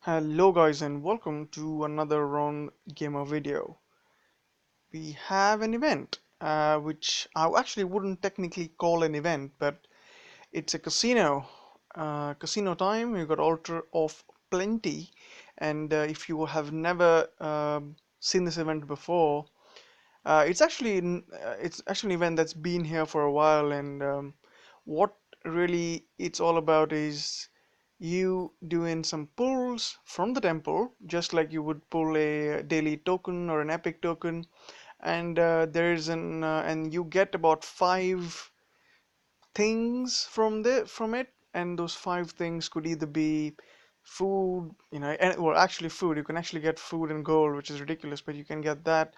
Hello guys and welcome to another round gamer video. We have an event, which I actually wouldn't technically call an event, but it's a casino. Casino time, you got Altar of Plenty, and if you have never seen this event before, it's actually an event that's been here for a while, and what really it's all about is you doing some pulls from the temple, just like you would pull a daily token or an epic token, and and you get about five things from it, and those five things could either be food, and well, actually food. You can actually get food and gold, which is ridiculous, but you can get that,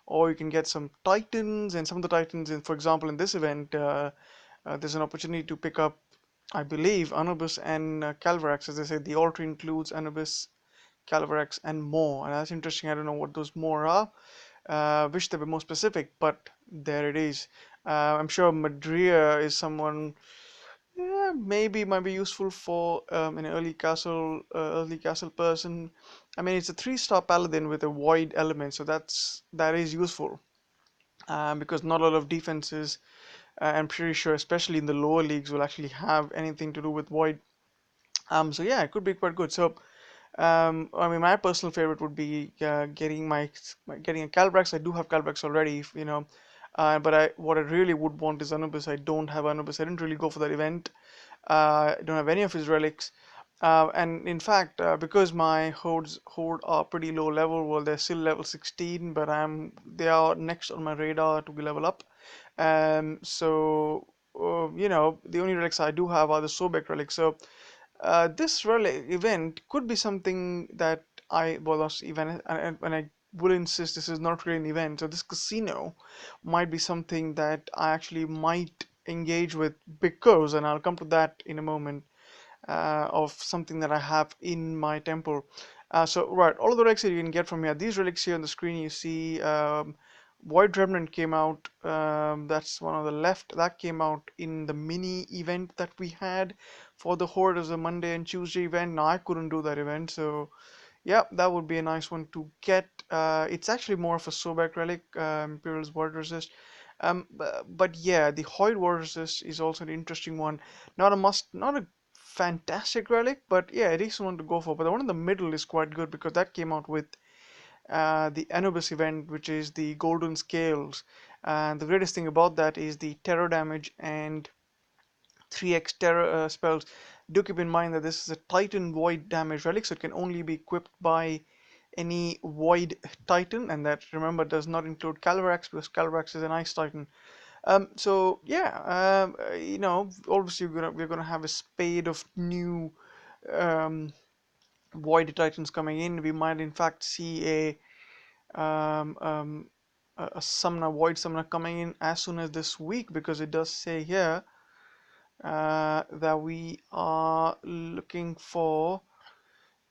or you can get some titans, and some of the titans, for example, in this event, there's an opportunity to pick up, I believe, Anubis and Calvarax. As I said, the altar includes Anubis, Calvarax, and more, and that's interesting. I don't know what those more are. Wish they were more specific, but there it is. I'm sure Madria is someone, yeah, maybe might be useful for an early castle person. I mean, it's a three-star paladin with a void element, so that is useful because not a lot of defenses, I'm pretty sure, especially in the lower leagues, will actually have anything to do with void. So yeah, it could be quite good. So I mean, my personal favorite would be getting a Calbrax. I do have Calbrax already, but what I really would want is Anubis. I don't have Anubis. I didn't really go for that event. I don't have any of his relics. And in fact, because my horde are pretty low level, well, they're still level 16, but they are next on my radar to be level up. The only relics I do have are the Sobek relics. So this relic event could be something that and I will insist this is not really an event. So this casino might be something that I actually might engage with because, and I'll come to that in a moment, of something that I have in my temple. Right, all of the relics that you can get from here. These relics here on the screen you see. Void Remnant came out. That's one on the left. That came out in the mini event that we had for the Horde as a Monday and Tuesday event. Now I couldn't do that event, so yeah, that would be a nice one to get. It's actually more of a Sobek relic, Imperial's Void Resist. But yeah, the Hoid Void Resist is also an interesting one. Not a fantastic relic, but yeah, it is one to go for. But the one in the middle is quite good because that came out with the Anubis event, which is the Golden Scales. And the greatest thing about that is the terror damage and 3x terror spells. Do keep in mind that this is a Titan Void damage relic, so it can only be equipped by any Void Titan, and that, remember, does not include Calvarax because Calvarax is an Ice Titan. So yeah, obviously we're gonna have a spade of new um, Void Titans coming in. We might in fact see um, um, a summoner, Void summoner coming in as soon as this week because it does say here that we are looking for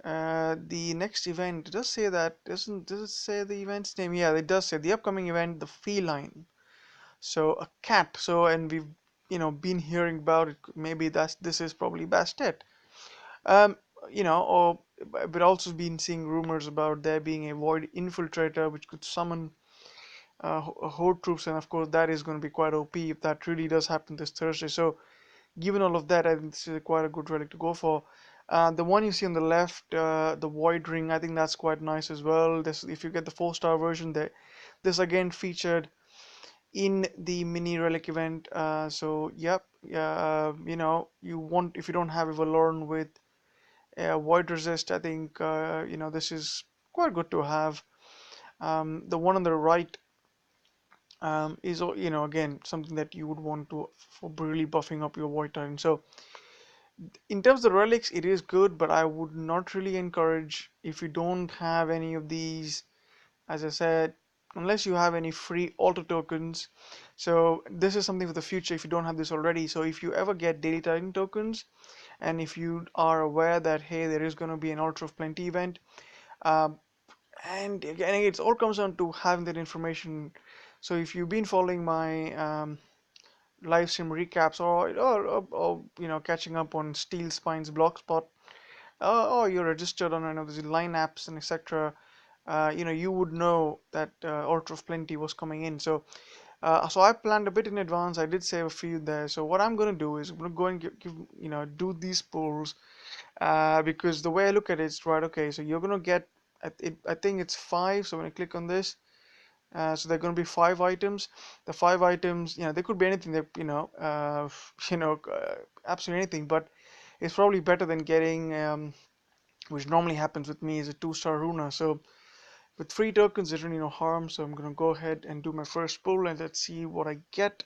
the next event. It does say that, does it say the event's name? Yeah, it does say the upcoming event, the Feline. So a cat. So, and we've been hearing about it. Maybe this is probably Bastet. Um, or we've also been seeing rumors about there being a Void Infiltrator which could summon Horde troops, and of course that is going to be quite OP if that really does happen this Thursday. So given all of that, I think this is quite a good relic to go for. The one you see on the left, the Void Ring, I think that's quite nice as well. This, if you get the 4-star version, this again featured in the mini relic event. So yep, yeah, you want, if you don't have a Valorn with Void Resist, I think this is quite good to have. The one on the right is again something that you would want to for really buffing up your Void Titan. So in terms of relics, it is good, but I would not really encourage, if you don't have any of these, as I said, unless you have any free altar tokens. So this is something for the future if you don't have this already. So if you ever get daily titan tokens, and if you are aware that, hey, there is going to be an Altar of Plenty event, um, and again, it all comes down to having that information. So if you've been following my live stream recaps, or catching up on Steel Spine's blogspot, oh, you're registered on, these line apps and etc. You would know that Altar of Plenty was coming in. So I planned a bit in advance. I did save a few there. So what I'm gonna do is I'm gonna go and do these pulls, because the way I look at it is right. Okay, so you're gonna get I think it's five. So when I click on this, so there are going to be five items. The five items, they could be anything. That absolutely anything. But it's probably better than getting, which normally happens with me, is a two-star Runa. So with three tokens, there's really no harm. So I'm going to go ahead and do my first pull, and let's see what I get.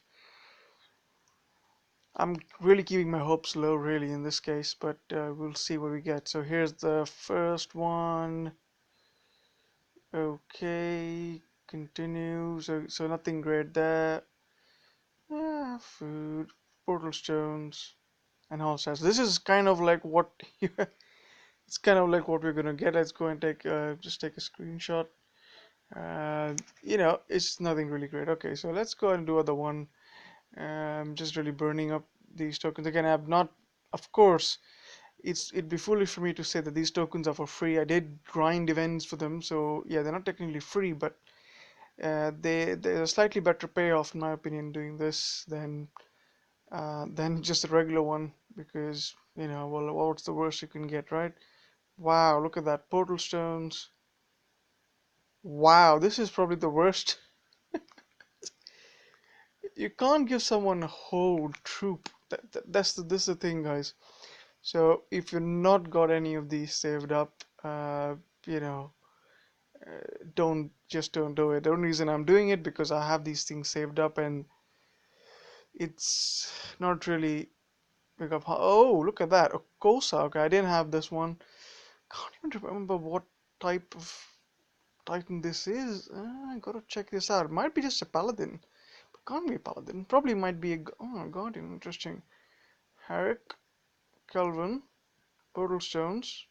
I'm really keeping my hopes low, really, in this case, but we'll see what we get. So here's the first one. Okay, continue. So nothing great there. Yeah, food, portal stones, and all such. This is kind of like what it's kind of like what we're gonna get. Let's go and just take a screenshot. It's nothing really great. Okay, so let's go and do other one. Just really burning up these tokens again. I've not, of course, it'd be foolish for me to say that these tokens are for free. I did grind events for them, so yeah, they're not technically free, but they're a slightly better payoff in my opinion doing this than just a regular one, because well, what's the worst you can get, right? Wow, look at that, portal stones. Wow, this is probably the worst. You can't give someone a whole troop. This is the thing, guys. So if you've not got any of these saved up, you know don't do it. The only reason I'm doing it because I have these things saved up, and it's not really big of. Oh, look at that, a Kosa. Okay, I didn't have this one. Can't even remember what type of Titan this is. I gotta check this out. It might be just a paladin. But can't be a paladin. Probably might be a. Oh, guardian. Interesting. Herrick, Kelvin, portal stones,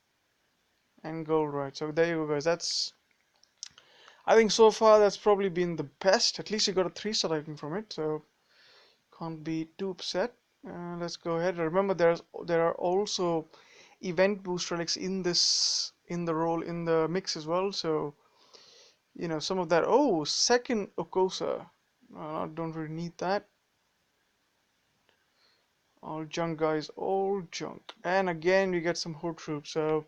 and gold. Right. So there you go, guys. I think so far that's probably been the best. At least you got a 3-star Titan from it. So can't be too upset. Let's go ahead. Remember, there are also event boost relics in the mix as well. So some of that. Oh, second Okosa. I don't really need that. All junk, guys, all junk. And again, we get some horde troops. So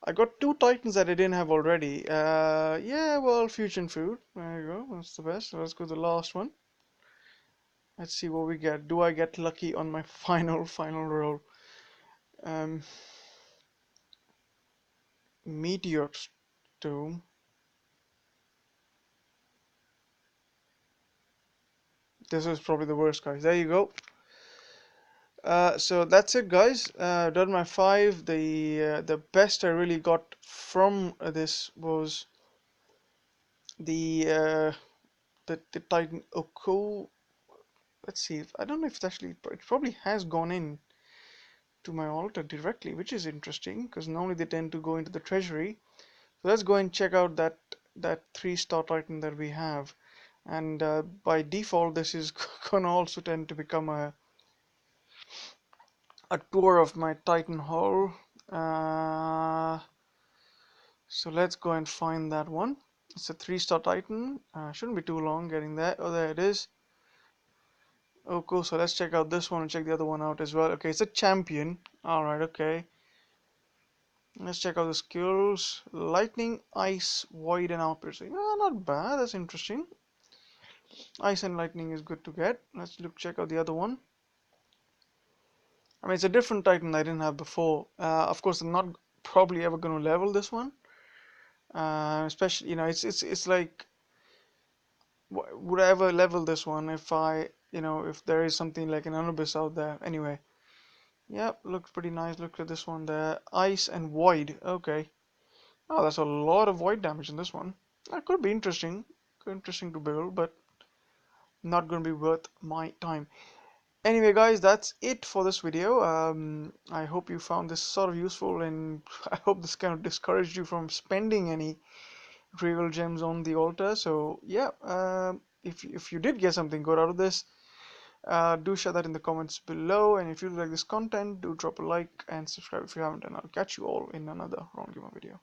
I got two Titans that I didn't have already. Yeah, well, fusion food. There you go. That's the best. So let's go to the last one. Let's see what we get. Do I get lucky on my final roll? Um, Meteor Stone. This is probably the worst, guys. There you go. So that's it, guys. Done my five. The best I really got from this was the uh, the Titan Oko. Let's see. I don't know if it probably has gone in to my altar directly, which is interesting because normally they tend to go into the treasury. So let's go and check out that 3-star Titan that we have. And by default, this is gonna also tend to become a tour of my Titan Hall. Uh, so let's go and find that one. It's a 3-star Titan. Shouldn't be too long getting there. Oh, there it is. Oh, cool. So let's check out this one and check the other one out as well. Okay, it's a champion. Alright, okay. Let's check out the skills. Lightning, ice, void, and outpiercing. Not bad. That's interesting. Ice and lightning is good to get. Let's check out the other one. I mean, it's a different Titan I didn't have before. Of course, I'm not probably ever going to level this one. Especially, it's like, would I ever level this one if there is something like an Anubis out there? Anyway, yep, looks pretty nice. Look at this one there. Ice and void. Okay. Oh, that's a lot of void damage in this one. That could be interesting. Interesting to build, but not going to be worth my time. Anyway, guys, that's it for this video. I hope you found this sort of useful, and I hope this kind of discouraged you from spending any real gems on the altar. So yeah, if you did get something good out of this, Do share that in the comments below, and if you like this content, do drop a like and subscribe if you haven't, and I'll catch you all in another Round Gamer video.